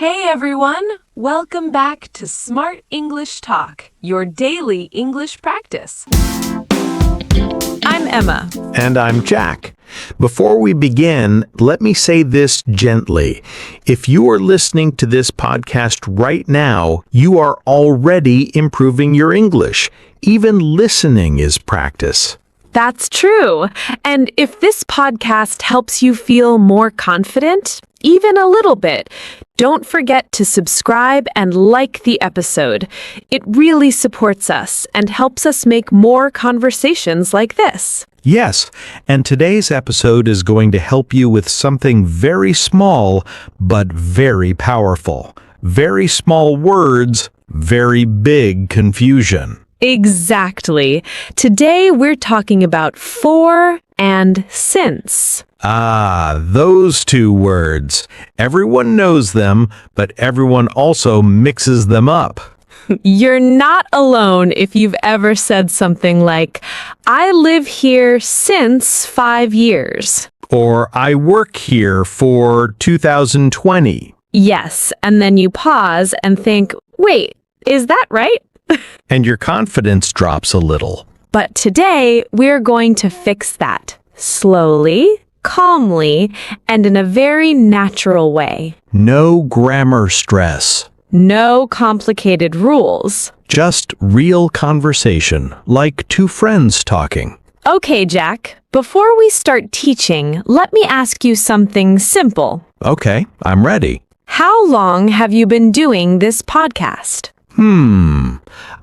Hey everyone! Welcome back to Smart English Talk, your daily English practice. I'm Emma. And I'm Jack. Before we begin, let me say this gently. If you are listening to this podcast right now, you are already improving your English. Even listening is practice. That's true. And if this podcast helps you feel more confident, even a little bit, don't forget to subscribe and like the episode. It really supports us and helps us make more conversations like this. Yes, and today's episode is going to help you with something very small, but very powerful. Very small words, very big confusion. Exactly. Today we're talking about for and since. Ah, those two words. Everyone knows them, but everyone also mixes them up. You're not alone if you've ever said something like, I live here since 5 years. Or I work here for 2020. Yes, and then you pause and think, wait, is that right? And your confidence drops a little. But today, we're going to fix that slowly, calmly, and in a very natural way. No grammar stress. No complicated rules. Just real conversation, like two friends talking. Okay, Jack, before we start teaching, let me ask you something simple. Okay, I'm ready. How long have you been doing this podcast?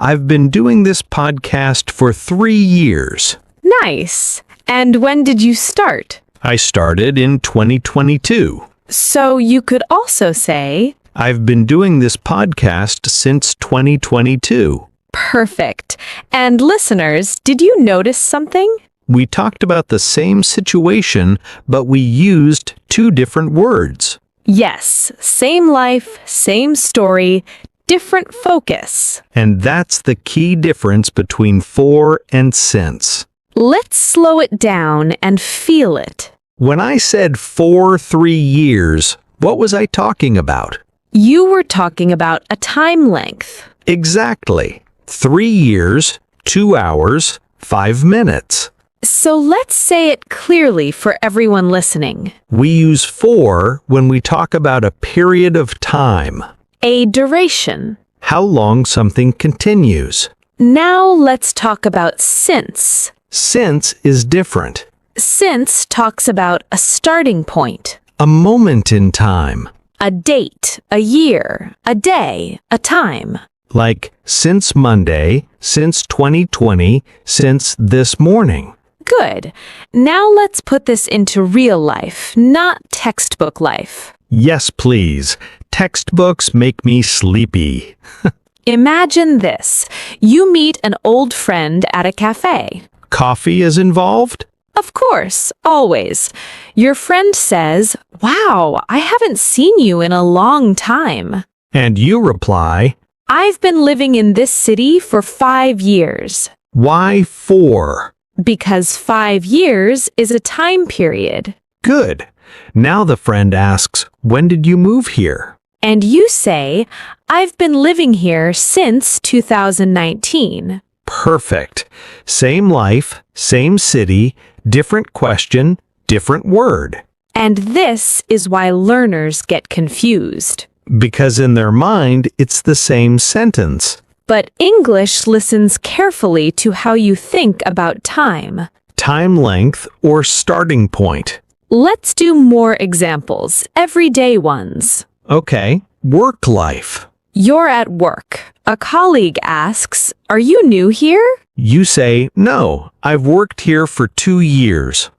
I've been doing this podcast for 3 years. Nice. And when did you start? I started in 2022. So you could also say, I've been doing this podcast since 2022. perfect. And listeners, did you notice something? We talked about the same situation, but we used two different words. Yes, same life, same story, different focus. And that's the key difference between for and since. Let's slow it down and feel it. When I said for 3 years, what was I talking about? You were talking about a time length. Exactly. 3 years, 2 hours, 5 minutes. So let's say it clearly for everyone listening. We use for when we talk about a period of time. A duration. How long something continues. Now let's talk about since. Since is different. Since talks about a starting point, A moment in time. a date, a year, a day, a time. Like since Monday, since 2020, since this morning. Good. Now let's put this into real life, not textbook life. Yes, please. Textbooks make me sleepy. Imagine this. You meet an old friend at a cafe. Coffee is involved? Of course, always. Your friend says, wow, I haven't seen you in a long time. And you reply, I've been living in this city for 5 years. why for? Because 5 years is a time period. Good. Now the friend asks, when did you move here? And you say, I've been living here since 2019. Perfect. Same life, same city, different question, different word. And this is why learners get confused. Because in their mind, it's the same sentence. But English listens carefully to how you think about time. Time length or starting point. Let's do more examples, everyday ones. Okay, work life. You're at work. A colleague asks, are you new here? You say, no, I've worked here for 2 years.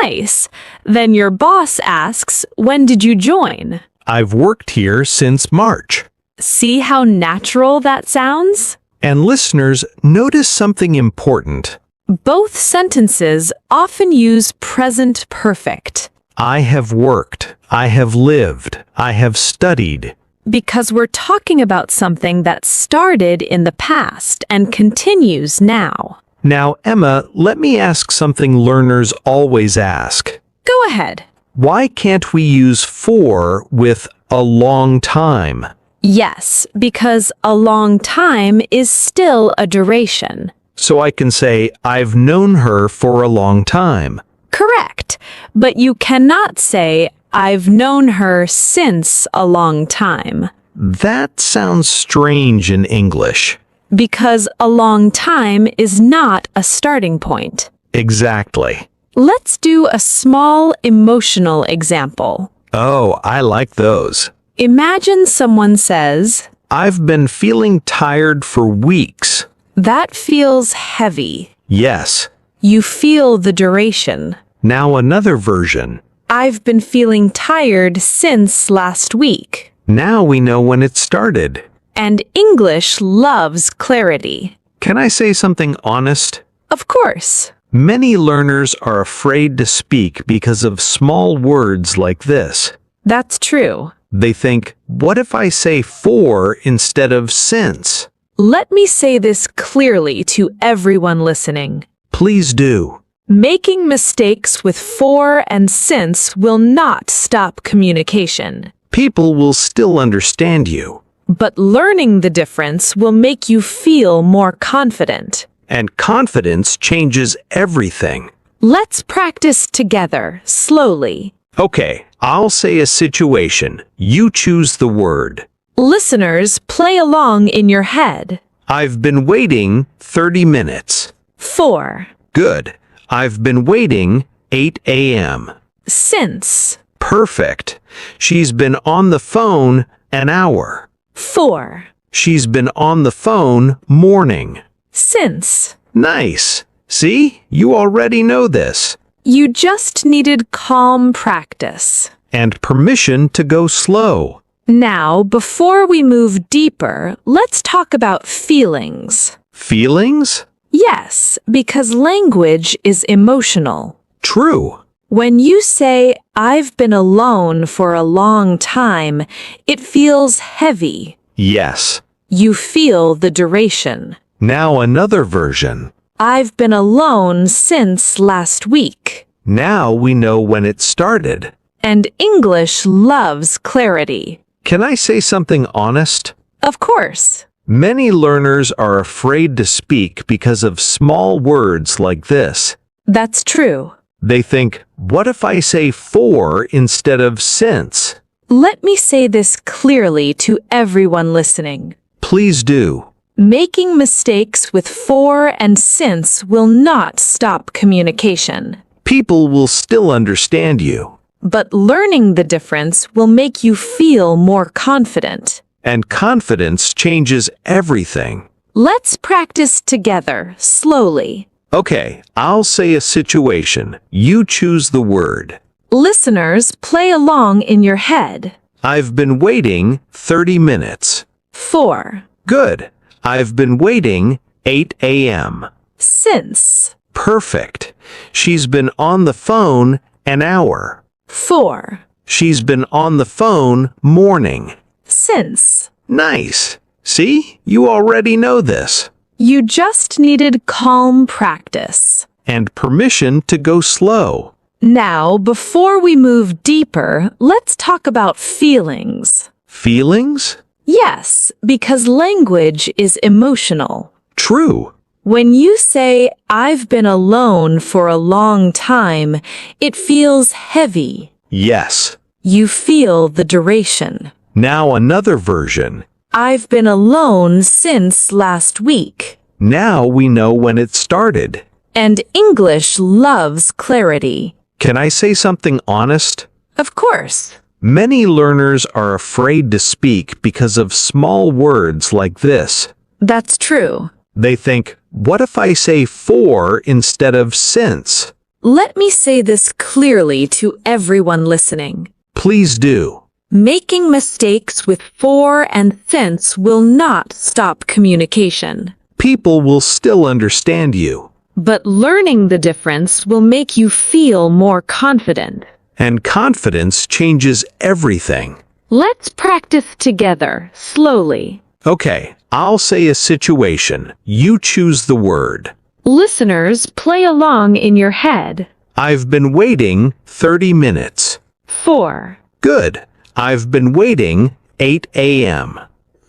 Nice. Then your boss asks, when did you join? I've worked here since March. See how natural that sounds? And listeners, notice something important. Both sentences often use present perfect. I have worked. I have lived. I have studied. Because we're talking about something that started in the past and continues now. Now, Emma, let me ask something learners always ask. Go ahead. Why can't we use for with A long time. Yes, because a long time is still a duration. So I can say, I've known her for a long time. Correct, but you cannot say, I've known her since a long time. That sounds strange in English. Because a long time is not a starting point. Exactly. Let's do a small emotional example. Oh, I like those. Imagine someone says, I've been feeling tired for weeks. that feels heavy. Yes. You feel the duration. Now another version. I've been feeling tired since last week. Now we know when it started. And English loves clarity. Can I say something honest? Of course. Many learners are afraid to speak because of small words like this. That's true. They think, what if I say for instead of since? Let me say this clearly to everyone listening. Please do. Making mistakes with for and since will not stop communication. People will still understand you. But learning the difference will make you feel more confident. And confidence changes everything. Let's practice together, slowly. Okay, I'll say a situation. You choose the word. Listeners, play along in your head. I've been waiting 30 minutes. For. Good. I've been waiting 8 a.m. Since. Perfect. She's been on the phone an hour. For. She's been on the phone morning. Since. Nice. See? You already know this. You just needed calm practice. And permission to go slow. Now, before we move deeper, let's talk about feelings. Feelings? Yes, because language is emotional. True. When you say, I've been alone for a long time, it feels heavy. Yes. You feel the duration. Now another version. I've been alone since last week. Now we know when it started. And English loves clarity. Can I say something honest? Of course. Many learners are afraid to speak because of small words like this. That's true. They think, what if I say for instead of since? Let me say this clearly to everyone listening. Please do. Making mistakes with for and since will not stop communication. People will still understand you. But learning the difference will make you feel more confident. And confidence changes everything. Let's practice together, slowly. Okay, I'll say a situation. You choose the word. Listeners, play along in your head. I've been waiting 30 minutes. For. Good. I've been waiting 8 a.m. Since. Perfect. She's been on the phone an hour. For. She's been on the phone morning. Since. Nice. See? You already know this. You just needed calm practice. And permission to go slow. Now, before we move deeper, let's talk about feelings. Feelings? Yes, because language is emotional. True. When you say, I've been alone for a long time, it feels heavy. Yes. You feel the duration. Now another version. I've been alone since last week. Now we know when it started. And English loves clarity. Can I say something honest? Of course. Many learners are afraid to speak because of small words like this. That's true. They think, what if I say for instead of since? Let me say this clearly to everyone listening. Please do. Making mistakes with for and since will not stop communication. People will still understand you. But learning the difference will make you feel more confident. And confidence changes everything. Let's practice together, slowly. Okay, I'll say a situation. You choose the word. Listeners, play along in your head. I've been waiting 30 minutes. For. Good. I've been waiting 8 a.m.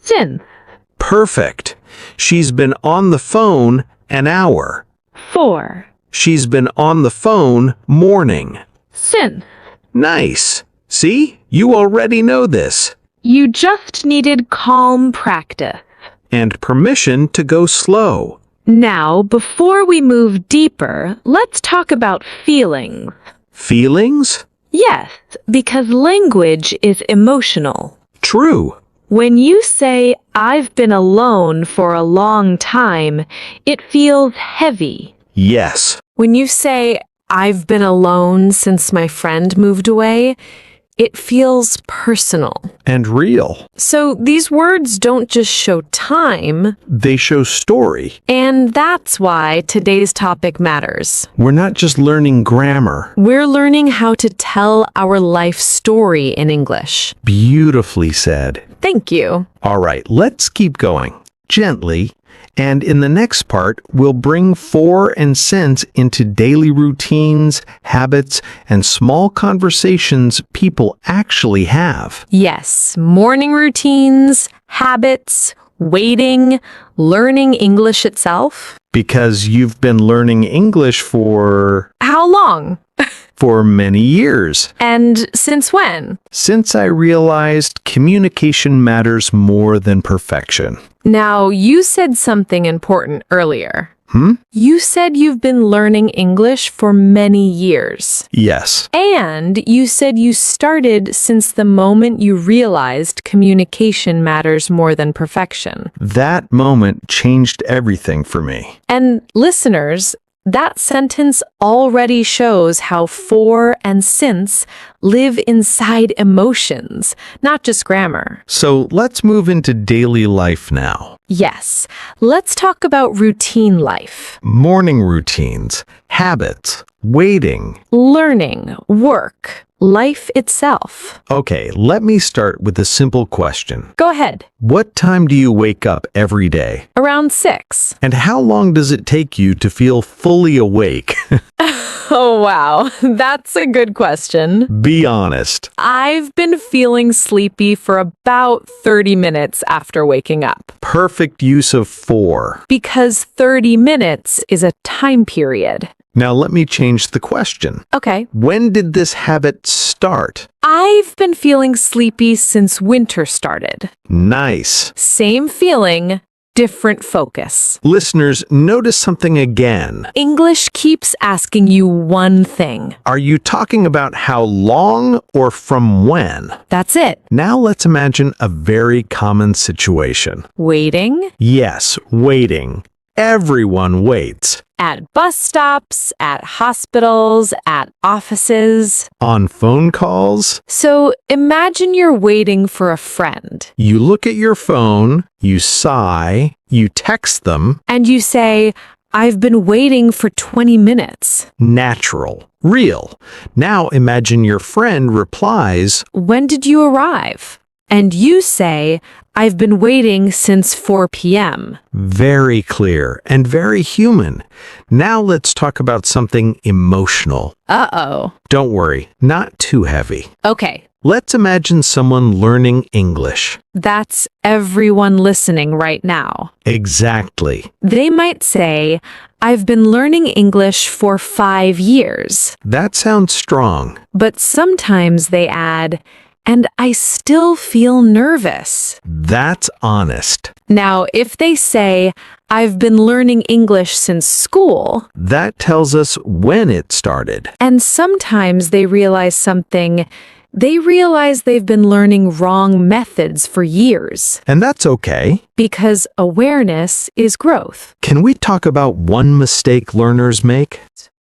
since. Perfect. She's been on the phone an hour. For. She's been on the phone morning. Since. Nice. See? You already know this. You just needed calm practice. And permission to go slow. Now, before we move deeper, let's talk about feelings. Feelings? Yes, because language is emotional. True. When you say, I've been alone for a long time, it feels heavy. Yes. When you say, I've been alone since my friend moved away, it feels personal. And real. So these words don't just show time. They show story. And that's why today's topic matters. We're not just learning grammar. We're learning how to tell our life story in English. Beautifully said. Thank you. All right, let's keep going. Gently. And in the next part, we'll bring for and since into daily routines, habits, and small conversations people actually have. Yes, morning routines, habits, waiting, learning English itself. Because you've been learning English for How long? many years. And since when? Since I realized communication matters more than perfection. Now, you said something important earlier. You said you've been learning English for many years. Yes. And you said you started since the moment you realized communication matters more than perfection. That moment changed everything for me. And listeners, that sentence already shows how for and since live inside emotions, not just grammar. So let's move into daily life now. Yes, let's talk about routine life. Morning routines, habits, waiting. Learning, work, life itself. Okay, let me start with a simple question. Go ahead. What time do you wake up every day? Around 6. And how long does it take you to feel fully awake? Oh, wow. That's a good question. Be honest. I've been feeling sleepy for about 30 minutes after waking up. Perfect use of for. Because 30 minutes is a time period. Now let me change the question. Okay. When did this habit start? I've been feeling sleepy since winter started. Nice. Same feeling, different focus. Listeners, notice something again. English keeps asking you one thing. Are you talking about how long or from when? That's it. Now let's imagine a very common situation. Waiting. Yes, waiting. Everyone waits. At bus stops, at hospitals, at offices. On phone calls. So imagine you're waiting for a friend. You look at your phone, you sigh, you text them. And you say, I've been waiting for 20 minutes. Natural. Real. Now imagine your friend replies, When did you arrive? And you say, I've been waiting since 4 p.m. Very clear and very human. Now let's talk about something emotional. Uh-oh. Don't worry, not too heavy. Okay, Let's imagine someone learning English. that's everyone listening right now. Exactly. They might say, I've been learning English for 5 years. That sounds strong. But sometimes they add, and I still feel nervous. That's honest. Now, if they say, I've been learning English since school, That tells us when it started. and sometimes they realize something, they realize they've been learning wrong methods for years, And that's okay. because awareness is growth. Can we talk about one mistake learners make?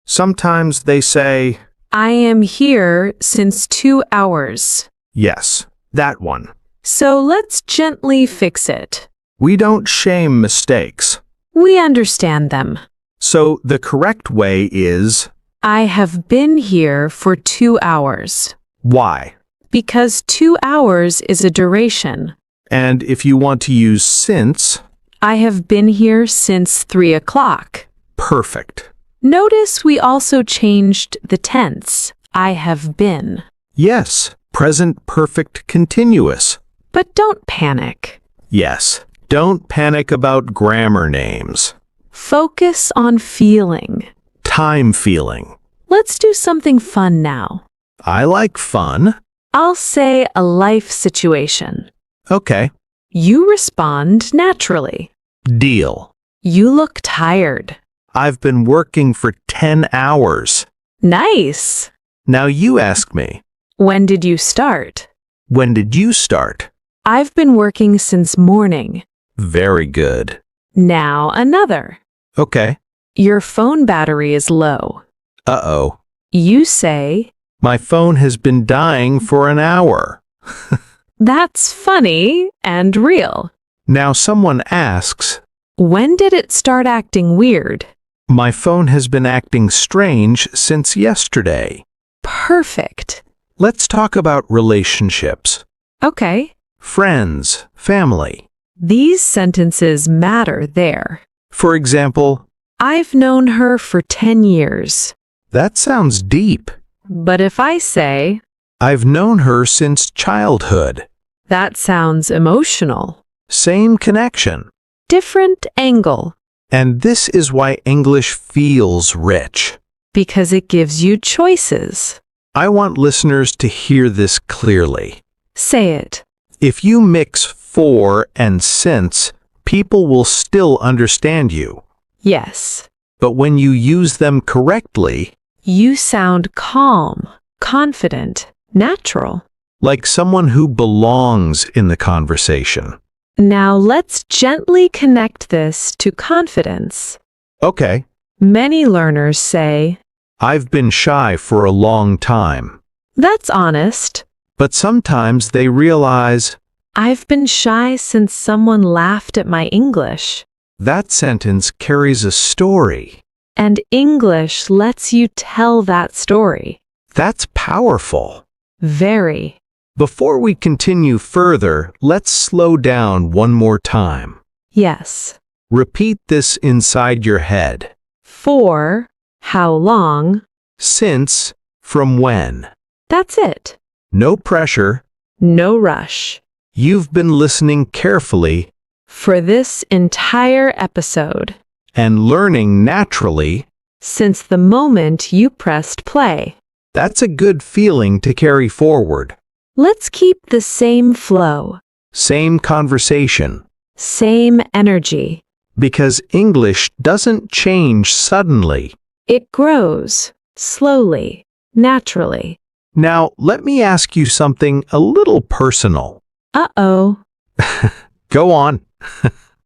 Sometimes they say, I am here since 2 hours. yes, that one. So let's gently fix it. We don't shame mistakes. We understand them. So the correct way is, I have been here for 2 hours. why? Because 2 hours is a duration. And if you want to use since, I have been here since 3 o'clock. perfect. Notice we also changed the tense. I have been. Yes, Present perfect continuous. But don't panic. Yes, don't panic about grammar names. Focus on feeling. Time feeling. Let's do something fun now. I like fun. I'll say a life situation. Okay. You respond naturally. Deal. You look tired. I've been working for 10 hours. Nice. Now you ask me. When did you start? When did you start? I've been working since morning. Very good. Now another. Okay. Your phone battery is low. Uh-oh. You say, My phone has been dying for an hour. that's funny and real. Now someone asks, When did it start acting weird? My phone has been acting strange since yesterday. Perfect. Let's talk about relationships. Okay. Friends, family. These sentences matter there. For example, I've known her for 10 years. that sounds deep. But if I say, I've known her since childhood. that sounds emotional. Same connection. Different angle. And this is why English feels rich. Because it gives you choices. I want listeners to hear this clearly. Say it. If you mix for and since, people will still understand you. Yes. But when you use them correctly, You sound calm, confident, natural. like someone who belongs in the conversation. Now let's gently connect this to confidence. Okay, Many learners say, I've been shy for a long time. that's honest. But sometimes they realize I've been shy since someone laughed at my English. that sentence carries a story. And English lets you tell that story. That's powerful. Very. Before we continue further, let's slow down one more time. Yes. Repeat this inside your head. For, how long? Since, from when. That's it. No pressure. No rush. You've been listening carefully For this entire episode, and learning naturally. since the moment you pressed play. That's a good feeling to carry forward. Let's keep the same flow, Same conversation. same energy. Because English doesn't change suddenly. It grows, slowly, naturally. Now, let me ask you something a little personal. Uh-oh. Go on.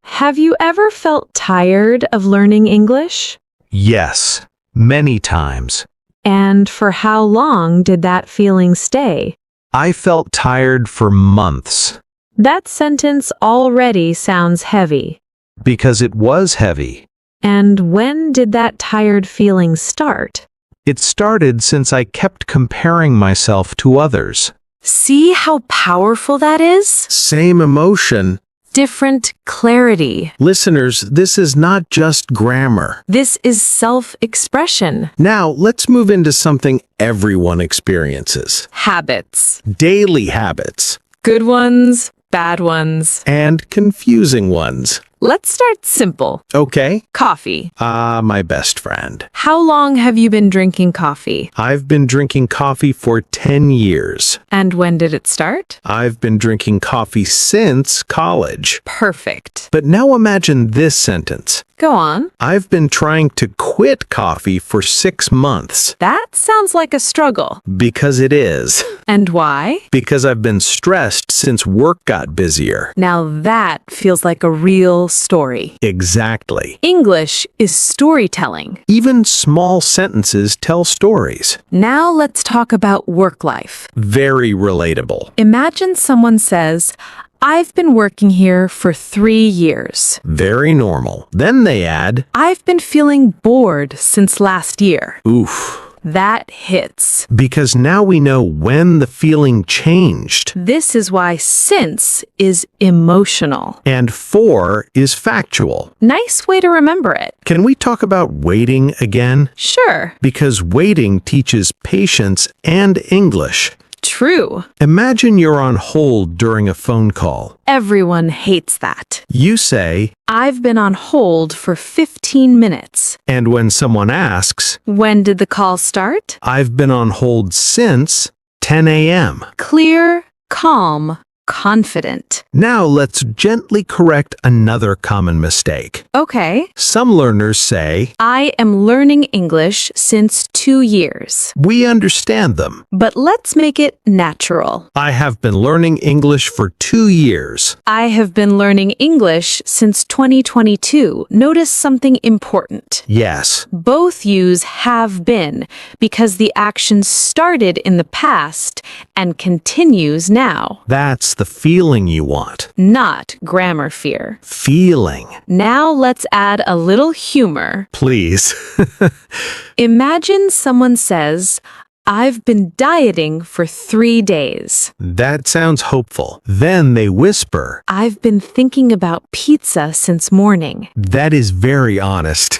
Have you ever felt tired of learning English? Yes, many times. And for how long did that feeling stay? I felt tired for months. That sentence already sounds heavy. Because it was heavy. And when did that tired feeling start? It started since I kept comparing myself to others. See how powerful that is? Same emotion. Different clarity. Listeners, this is not just grammar. This is self-expression. Now, let's move into something everyone experiences. Habits. Daily habits. Good ones, bad ones. And confusing ones. Let's start simple. Okay? Coffee. My best friend. How long have you been drinking coffee? I've been drinking coffee for 10 years. And when did it start? I've been drinking coffee since college. Perfect. But now imagine this sentence. Go on. I've been trying to quit coffee for 6 months. That sounds like a struggle. Because it is. And why? Because I've been stressed since work got busier. Now that feels like a real story. Exactly. English is storytelling. Even small sentences tell stories. Now let's talk about work life. Very relatable. Imagine someone says, I've been working here for 3 years. Very normal. Then they add, I've been feeling bored since last year. oof. That hits. Because now we know when the feeling changed. This is why since is emotional. And for is factual. Nice way to remember it. Can we talk about waiting again? Sure. Because waiting teaches patience and English. True. Imagine you're on hold during a phone call. Everyone hates that. You say, I've been on hold for 15 minutes. and when someone asks, When did the call start? I've been on hold since 10 a.m. Clear, calm, confident. Now let's gently correct another common mistake. Okay. Some learners say, I am learning English since 2 years. we understand them. But let's make it natural. I have been learning English for 2 years. I have been learning English since 2022. Notice something important. Yes, Both use have been because the action started in the past and continues now, that's the feeling you want. not grammar fear. Feeling. Now let's add a little humor. Please. Imagine someone says, I've been dieting for 3 days. That sounds hopeful. Then they whisper. I've been thinking about pizza since morning. That is very honest.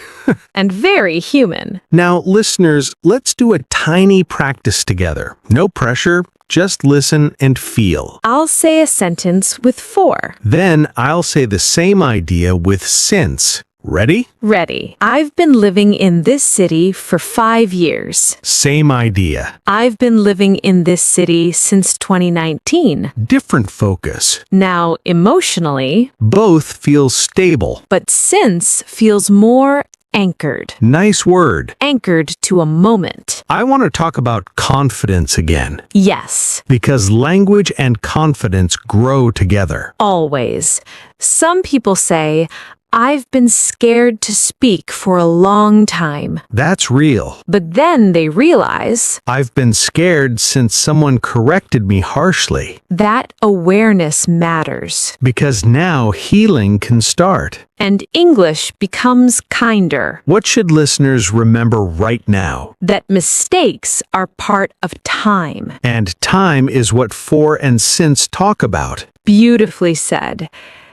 And very human. Now, listeners, let's do a tiny practice together. No pressure, just listen and feel. I'll say a sentence with for. Then I'll say the same idea with since. Ready? Ready. I've been living in this city for 5 years. Same idea. I've been living in this city since 2019. Different focus. Now, emotionally, Both feel stable. but since feels more anchored. Nice word. Anchored to a moment. I want to talk about confidence again, Yes, because language and confidence grow together. always. Some people say, I've been scared to speak for a long time. That's real. But then they realize I've been scared since someone corrected me harshly, that awareness matters. because now healing can start. And English becomes kinder. What should listeners remember right now? That mistakes are part of time. And time is what for and since talk about. Beautifully said.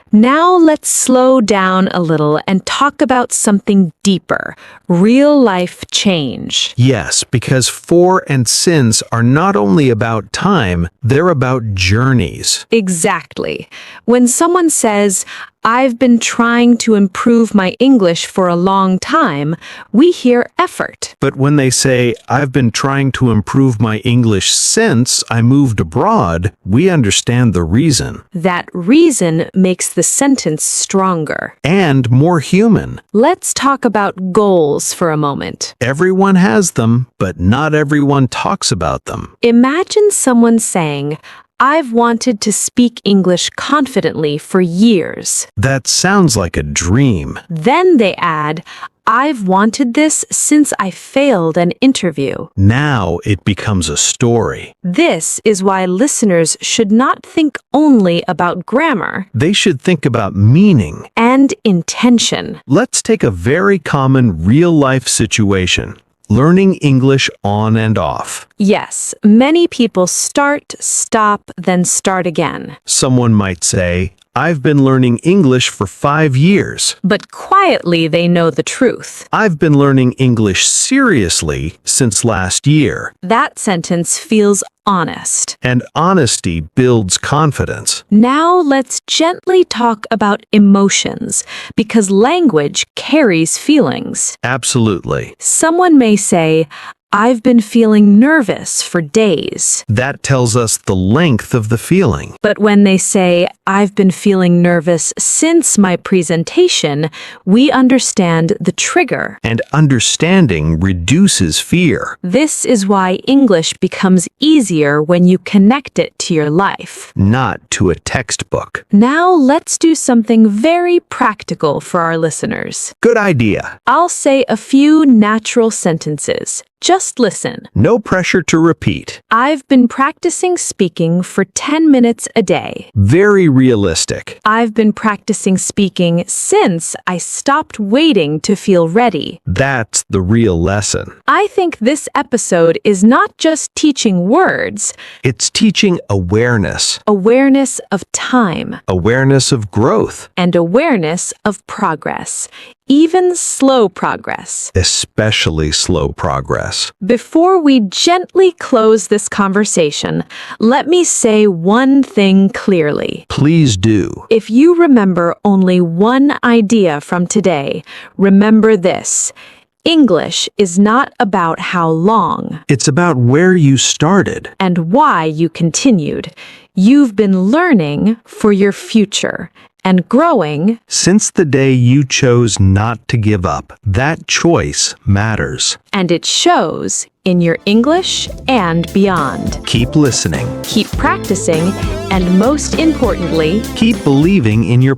Now let's slow down a little and talk about something deeper, real life change. Yes, because for and since are not only about time, they're about journeys. Exactly. When someone says, I've been trying to improve my English for a long time, we hear effort. But when they say, I've been trying to improve my English since I moved abroad, we understand the reason. That reason makes the sentence stronger. And more human. Let's talk about goals for a moment. Everyone has them, but not everyone talks about them. Imagine someone saying, I've wanted to speak English confidently for years. That sounds like a dream. Then they add, I've wanted this since I failed an interview. Now it becomes a story. This is why listeners should not think only about grammar They should think about meaning. and intention. Let's take a very common real-life situation. Learning English on and off. Yes, many people start, stop, then start again. Someone might say, I've been learning English for 5 years. But quietly they know the truth. I've been learning English seriously since last year. That sentence feels honest. And honesty builds confidence. Now let's gently talk about emotions, because language carries feelings. Absolutely. Someone may say, I've been feeling nervous for days. That tells us the length of the feeling. But when they say, I've been feeling nervous since my presentation, we understand the trigger. And understanding reduces fear. This is why English becomes easier when you connect it to your life. Not to a textbook. Now let's do something very practical for our listeners. Good idea. I'll say a few natural sentences. Just listen. No pressure to repeat. I've been practicing speaking for 10 minutes a day. Very realistic. I've been practicing speaking since I stopped waiting to feel ready. That's the real lesson. I think this episode is not just teaching words, It's teaching awareness, awareness of time, awareness of growth, and awareness of progress, even slow progress. especially slow progress. Before we gently close this conversation, let me say one thing clearly. Please do. If you remember only one idea from today, remember this. English is not about how long It's about where you started. and why you continued. You've been learning for your future and growing, Since the day you chose not to give up, that choice matters. and it shows in your English and beyond. Keep listening. Keep practicing, and most importantly, Keep believing in your